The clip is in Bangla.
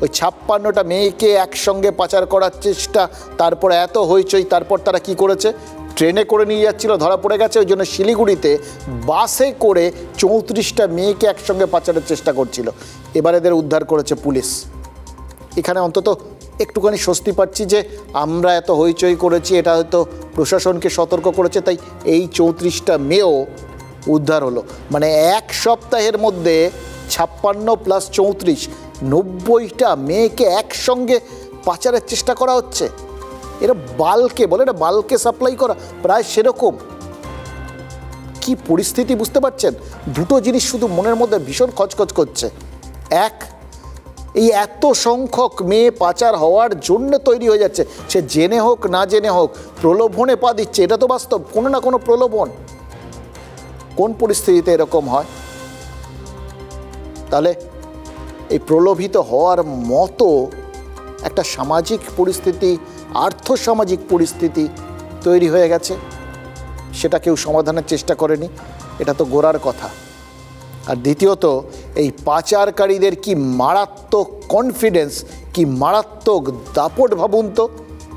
ওই 56টা মেয়েকে একসঙ্গে পাচার করার চেষ্টা, তারপরে এত হইচই, তারপর তারা কি করেছে, ট্রেনে করে নিয়ে যাচ্ছিল, ধরা পড়ে গেছে। ওই জন্য শিলিগুড়িতে বাসে করে 34টা মেয়েকে একসঙ্গে পাচারের চেষ্টা করছিল। এবার এদের উদ্ধার করেছে পুলিশ। এখানে অন্তত একটুখানি স্বস্তি পাচ্ছি যে আমরা এত হইচই করেছি, এটা হয়তো প্রশাসনকে সতর্ক করেছে, তাই এই 34টা মেয়েও উদ্ধার হলো। মানে এক সপ্তাহের মধ্যে 56 প্লাস 34, 90টা মেয়েকে একসঙ্গে পাচারের চেষ্টা করা হচ্ছে। এটা বাল্কে বলে, এটা বাল্কে সাপ্লাই করা, প্রায় সেরকম। কি পরিস্থিতি বুঝতে পারছেন? দুটো জিনিস শুধু মনের মধ্যে ভীষণ খচখচ করছে। এক, এই এত সংখ্যক মেয়ে পাচার হওয়ার জন্য তৈরি হয়ে যাচ্ছে, সে জেনে হোক না জেনে হোক, প্রলোভনে পা দিচ্ছে, এটা তো বাস্তব, কোনো না কোনো প্রলোভন। কোন পরিস্থিতিতে এরকম হয়? তাহলে এই প্রলোভিত হওয়ার মতো একটা সামাজিক পরিস্থিতি, আর্থসামাজিক পরিস্থিতি তৈরি হয়ে গেছে, সেটা কেউ সমাধানের চেষ্টা করেনি। এটা তো গোড়ার কথা। আর দ্বিতীয়ত, এই পাচারকারীদের কি মারাত্মক কনফিডেন্স, কি মারাত্মক দাপট ভাবুন তো।